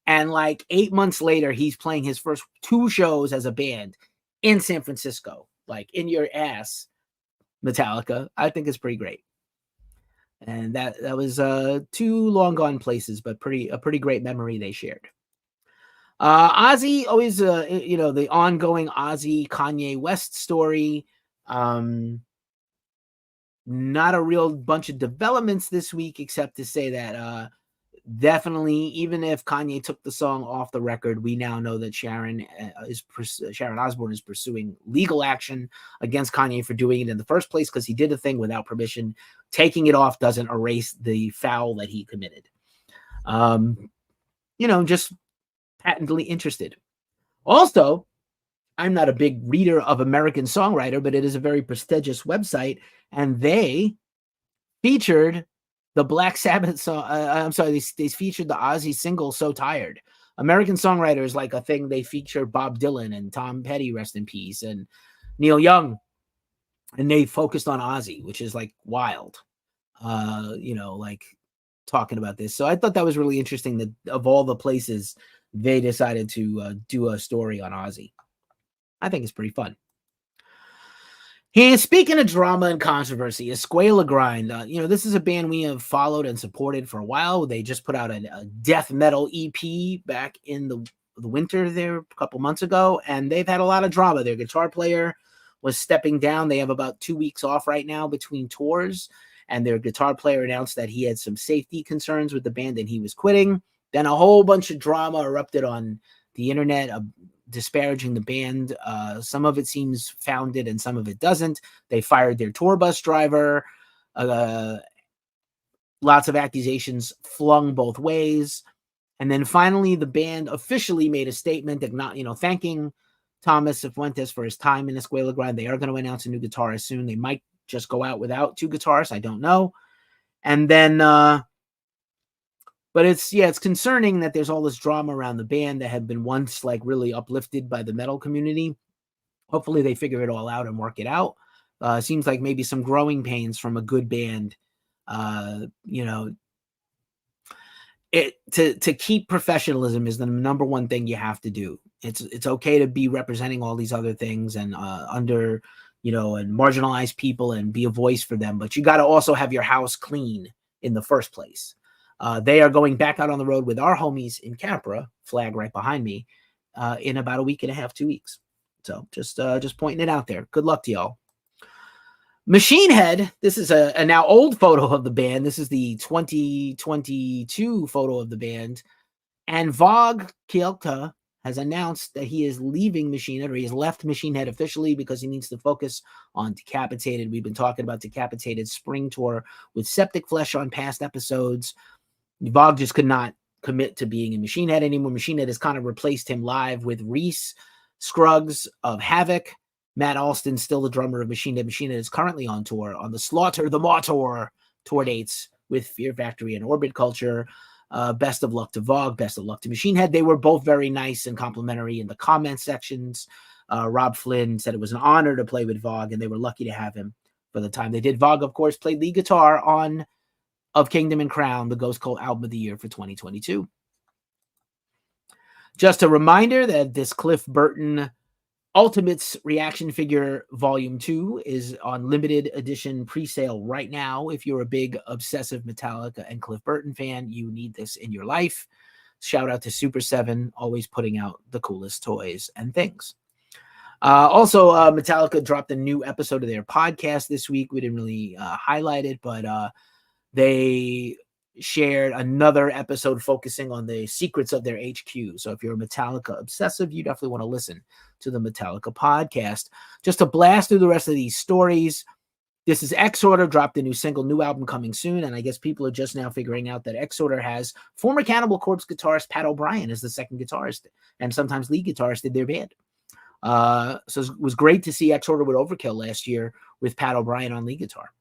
And like 8 months later, he's playing his first 2 shows as a band in San Francisco. Like in your ass, Metallica. I think it's pretty great. And that was 2 long gone places, but a pretty great memory they shared. Ozzy, always, the ongoing Ozzy Kanye West story. Not a real bunch of developments this week, except to say that definitely, even if Kanye took the song off the record, we now know that Sharon Osbourne is pursuing legal action against Kanye for doing it in the first place because he did a thing without permission. Taking it off doesn't erase the foul that he committed. Just patently interested. Also, I'm not a big reader of American Songwriter, but it is a very prestigious website, and they featured the Black Sabbath song. I'm sorry, they featured the Ozzy single "So Tired." American Songwriter is like a thing. They feature Bob Dylan and Tom Petty, rest in peace, and Neil Young, and they focused on Ozzy, which is like wild. Like talking about this. So I thought that was really interesting that of all the places they decided to do a story on Ozzy. I think it's pretty fun. And speaking of drama and controversy, Escuela Grind, this is a band we have followed and supported for a while. They just put out a death metal EP back in the winter there a couple months ago, and they've had a lot of drama. Their guitar player was stepping down. They have about 2 weeks off right now between tours, and their guitar player announced that he had some safety concerns with the band and he was quitting. Then a whole bunch of drama erupted on the internet, disparaging the band. Some of it seems founded and some of it doesn't. They fired their tour bus driver. Lots of accusations flung both ways. And then finally, the band officially made a statement thanking Thomas Cifuentes for his time in Escuela Grind. They are going to announce a new guitarist soon. They might just go out without 2 guitarists. I don't know. And then, but it's concerning that there's all this drama around the band that had been once like really uplifted by the metal community. Hopefully they figure it all out and work it out. Seems like maybe some growing pains from a good band. To keep professionalism is the number one thing you have to do. It's okay to be representing all these other things and and marginalized people and be a voice for them, but you got to also have your house clean in the first place. They are going back out on the road with our homies in Capra, flag right behind me, in about a week and a half, 2 weeks. So just pointing it out there. Good luck to y'all. Machine Head, this is a now old photo of the band. This is the 2022 photo of the band. And Vogue Kielta has announced that he is leaving Machine Head, or he has left Machine Head officially because he needs to focus on Decapitated. We've been talking about Decapitated spring tour with Septic Flesh on past episodes. Vogue just could not commit to being in Machine Head anymore. Machine Head has kind of replaced him live with Reese Scruggs of Havoc. Matt Alston, still the drummer of Machine Head. Machine Head is currently on tour on the Slaughter the Martyr tour dates with Fear Factory and Orbit Culture. Best of luck to Vogue. Best of luck to Machine Head. They were both very nice and complimentary in the comment sections. Rob Flynn said it was an honor to play with Vogue, and they were lucky to have him for the time they did. Vogue, of course, played lead guitar on Of Kingdom and Crown, the Ghost Cult album of the year for 2022. Just a reminder that this Cliff Burton Ultimates Reaction Figure Volume 2 is on limited edition pre-sale right now. If you're a big obsessive Metallica and Cliff Burton fan, you need this in your life. Shout out to Super 7, always putting out the coolest toys and things. Also, Metallica dropped a new episode of their podcast this week. We didn't really highlight it, but they shared another episode focusing on the secrets of their HQ. So if you're a Metallica obsessive, you definitely want to listen to the Metallica podcast. Just to blast through the rest of these stories, this is Exorder, dropped a new single, new album coming soon, and I guess people are just now figuring out that Exorder has former Cannibal Corpse guitarist Pat O'Brien as the second guitarist and sometimes lead guitarist in their band. So it was great to see Exorder with Overkill last year with Pat O'Brien on lead guitar.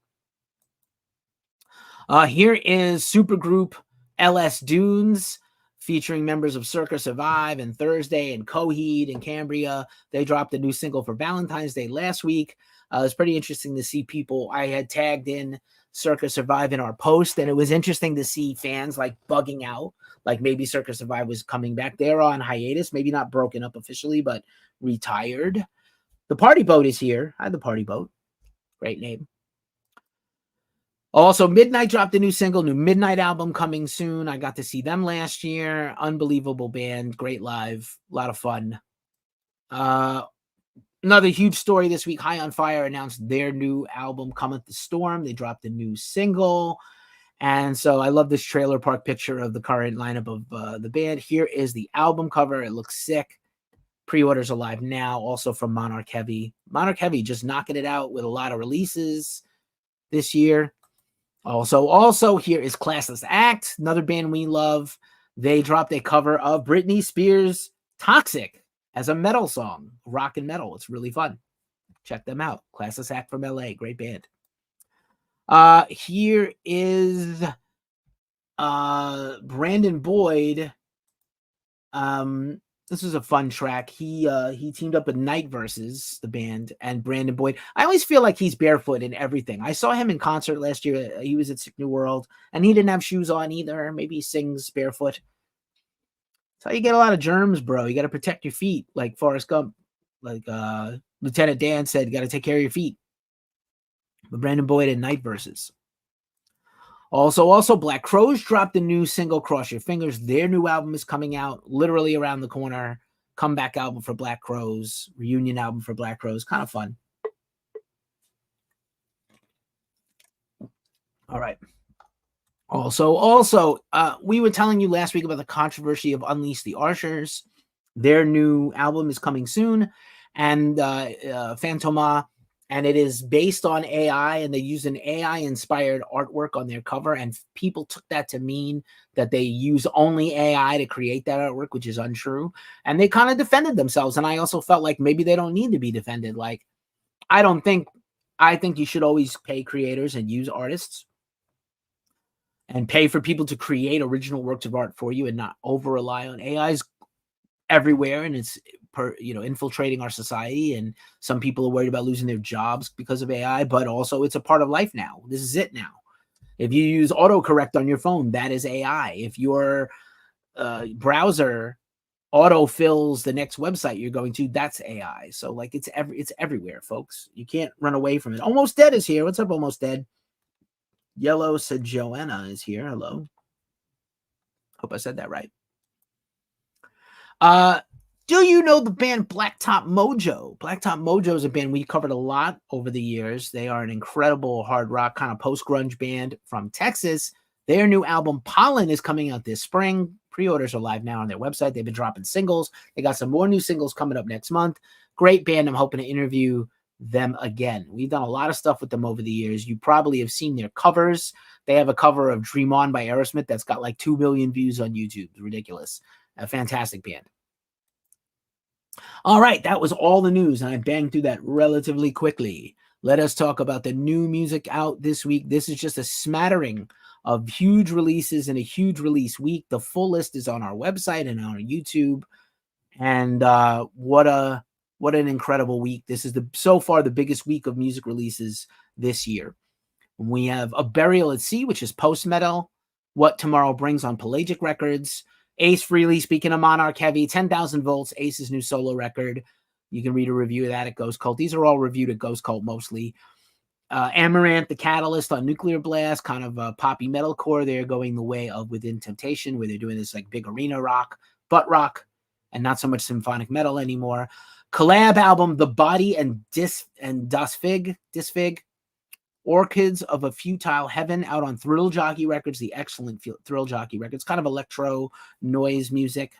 Here is supergroup LS Dunes featuring members of Circa Survive and Thursday and Coheed and Cambria. They dropped a new single for Valentine's Day last week. It's pretty interesting to see people. I had tagged in Circa Survive in our post, and it was interesting to see fans like bugging out, like maybe Circa Survive was coming back. They're on hiatus, maybe not broken up officially, but retired. The Party Boat is here. Hi, The Party Boat. Great name. Also, Midnight dropped a new single, new Midnight album coming soon. I got to see them last year. Unbelievable band, great live, a lot of fun. Another huge story this week, High on Fire announced their new album, Cometh the Storm. They dropped a new single. And so I love this trailer park picture of the current lineup of the band. Here is the album cover. It looks sick. Pre-orders are live now, also from Monarch Heavy. Monarch Heavy just knocking it out with a lot of releases this year. Also here is Classless Act, another band we love. They dropped a cover of Britney Spears' Toxic as a metal song, rock and metal. It's really fun. Check them out. Classless Act from LA, great band. Here is Brandon Boyd. This is a fun track. He teamed up with Night Versus, the band, and Brandon Boyd. I always feel like he's barefoot in everything. I saw him in concert last year. He was at Sick New World, and he didn't have shoes on either. Maybe he sings barefoot. That's how you get a lot of germs, bro. You got to protect your feet, like Forrest Gump. Like Lieutenant Dan said, you got to take care of your feet. But Brandon Boyd and Night Versus. Also, Black Crowes dropped a new single, Cross Your Fingers. Their new album is coming out literally around the corner. Comeback album for Black Crowes. Reunion album for Black Crowes. Kind of fun. All right. Also, we were telling you last week about the controversy of Unleash the Archers. Their new album is coming soon. And Phantoma. And it is based on AI, and they use an AI-inspired artwork on their cover, and people took that to mean that they use only AI to create that artwork, which is untrue. And they kind of defended themselves, and I also felt like maybe they don't need to be defended. Like, I think you should always pay creators and use artists and pay for people to create original works of art for you and not over-rely on AIs everywhere, and it's infiltrating our society, and some people are worried about losing their jobs because of AI, but also it's a part of life now. This is it now. If you use autocorrect on your phone, that is AI. If your browser auto-fills the next website you're going to, that's AI. So like it's everywhere, folks. You can't run away from it. Almost Dead is here. What's up, Almost Dead? Yellow said Joanna is here. Hello. Hope I said that right. Do you know the band Blacktop Mojo? Blacktop Mojo is a band we covered a lot over the years. They are an incredible hard rock kind of post-grunge band from Texas. Their new album Pollen is coming out this spring. Pre-orders are live now on their website. They've been dropping singles. They got some more new singles coming up next month. Great band. I'm hoping to interview them again. We've done a lot of stuff with them over the years. You probably have seen their covers. They have a cover of Dream On by Aerosmith that's got like 2 billion views on YouTube. It's ridiculous. A fantastic band. All right, that was all the news, and I banged through that relatively quickly. Let us talk about the new music out this week. This is just a smattering of huge releases and a huge release week. The full list is on our website and on our YouTube. And what an incredible week. This is so far the biggest week of music releases this year. We have A Burial at Sea, which is post-metal. What Tomorrow Brings on Pelagic Records. Ace Frehley, speaking of Monarch Heavy, 10,000 Volts, Ace's new solo record. You can read a review of that at Ghost Cult. These are all reviewed at Ghost Cult mostly. Amaranth, The Catalyst on Nuclear Blast, kind of poppy metalcore. They're going the way of Within Temptation, where they're doing this like big arena rock, butt rock, and not so much symphonic metal anymore. Collab album, The Body and Disfig. Orchids of a Futile Heaven, out on Thrill Jockey Records, the excellent Thrill Jockey Records, kind of electro noise music.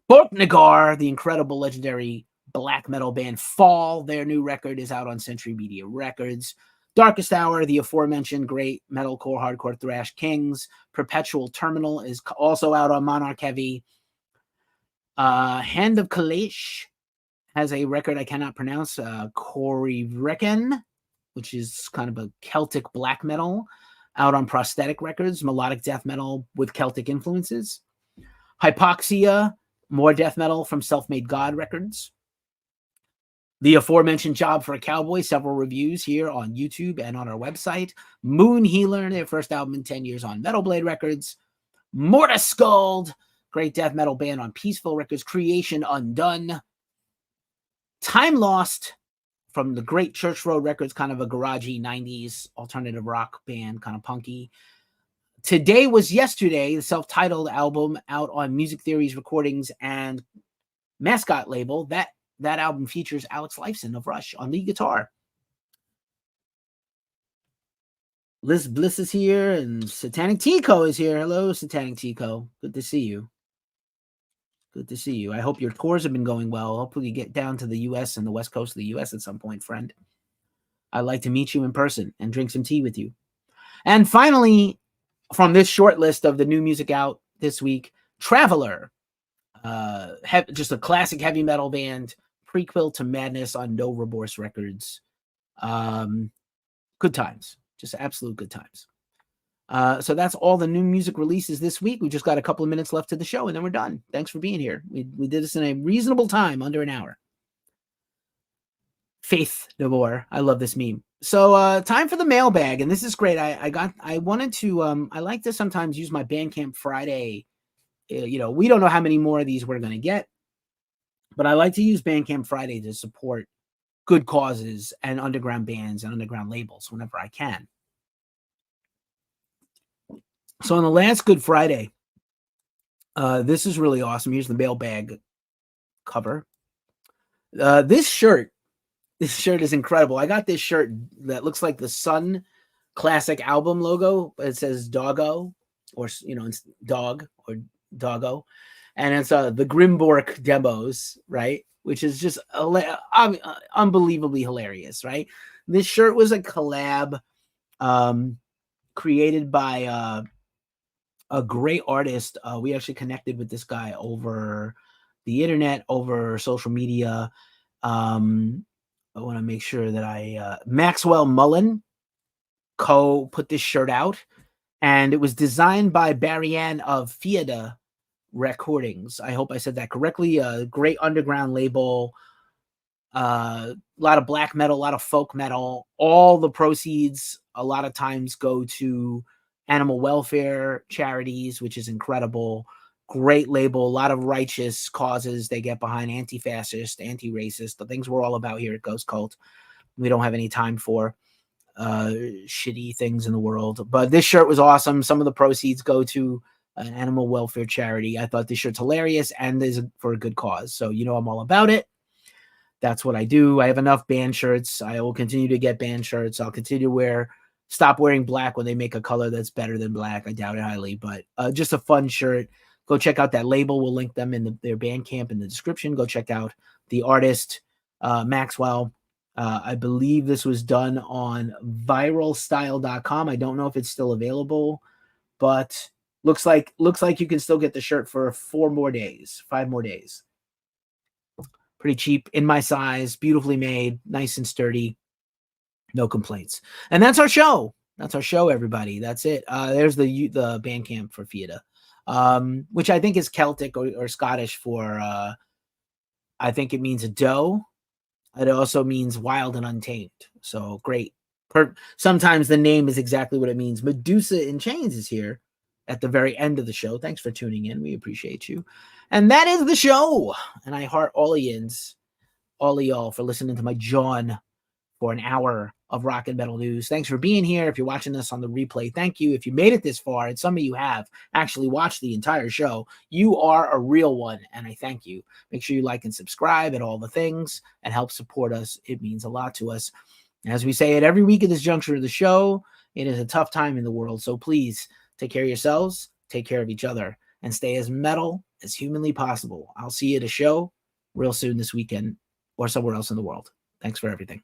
Borknagar, the incredible legendary black metal band Fall, their new record is out on Century Media Records. Darkest Hour, the aforementioned great metalcore, hardcore thrash Kings. Perpetual Terminal is also out on Monarch Heavy. Hand of Kalesh has a record I cannot pronounce, Corey Reckon, which is kind of a Celtic black metal, out on Prosthetic Records, melodic death metal with Celtic influences. Hypoxia, more death metal from Self-Made God Records. The aforementioned Job for a Cowboy, several reviews here on YouTube and on our website. Moon Healer, their first album in 10 years on Metal Blade Records. Mortiscald, great death metal band on Peaceful Records. Creation Undone. Time Lost, from the great Church Road Records, kind of a garagey 90s alternative rock band, kind of punky. Today Was Yesterday, the self-titled album out on Music Theories Recordings and Mascot label. That album features Alex Lifeson of Rush on lead guitar. Liz Bliss is here, and Satanic Tico is here. Hello, Satanic Tico. Good to see you. Good to see you. I hope your tours have been going well. Hopefully you get down to the U.S. and the west coast of the U.S. at some point, friend. I'd like to meet you in person and drink some tea with you. And finally, from this short list of the new music out this week, Traveler. Just a classic heavy metal band, prequel to Madness on No Remorse Records. Good times. Just absolute good times. So that's all the new music releases this week. We just got a couple of minutes left to the show, and then we're done. Thanks for being here. We did this in a reasonable time, under an hour. Faith no more. I love this meme. So time for the mailbag, and this is great. I wanted to I like to sometimes use my Bandcamp Friday. We don't know how many more of these we're going to get, but I like to use Bandcamp Friday to support good causes and underground bands and underground labels whenever I can. So on the last Good Friday, this is really awesome. Here's the mailbag cover. This shirt is incredible. I got this shirt that looks like the Sun Classic album logo, but it says Doggo, or it's dog or Doggo, and it's the Grimbork demos, right? Which is just unbelievably hilarious, right? This shirt was a collab created by a great artist. We actually connected with this guy over the internet, over social media. I want to make sure that Maxwell Mullen put this shirt out, and it was designed by Barry Ann of Fiada Recordings. I hope I said that correctly. A great underground label, a lot of black metal, a lot of folk metal. All the proceeds a lot of times go to animal welfare charities, which is incredible. Great label, a lot of righteous causes they get behind, anti-fascist, anti-racist, the things we're all about here at Ghost Cult. We don't have any time for shitty things in the world. But this shirt was awesome. Some of the proceeds go to an animal welfare charity. I thought this shirt's hilarious and is for a good cause. So I'm all about it. That's what I do. I have enough band shirts. I will continue to get band shirts. I'll continue to stop wearing black when they make a color that's better than black. I doubt it highly, but just a fun shirt. Go check out that label. We'll link them in their Bandcamp in the description. Go check out the artist, Maxwell. I believe this was done on viralstyle.com. I don't know if it's still available, but looks like you can still get the shirt for 5 more days. Pretty cheap, in my size, beautifully made, nice and sturdy. No complaints. And that's our show. Everybody. That's it. There's the Bandcamp for Fiada. Which I think is Celtic or Scottish for, I think it means a doe. It also means wild and untamed. So great. Sometimes the name is exactly what it means. Medusa in Chains is here at the very end of the show. Thanks for tuning in. We appreciate you. And that is the show. And I heart all of y'all for listening to my John for an hour of rock and metal news. Thanks for being here. If you're watching this on the replay, thank you. If you made it this far, and some of you have actually watched the entire show, you are a real one, and I thank you. Make sure you like and subscribe and all the things and help support us. It means a lot to us. As we say it every week at this juncture of the show, it is a tough time in the world, so please take care of yourselves, take care of each other, and stay as metal as humanly possible. I'll see you at a show real soon this weekend or somewhere else in the world. Thanks for everything.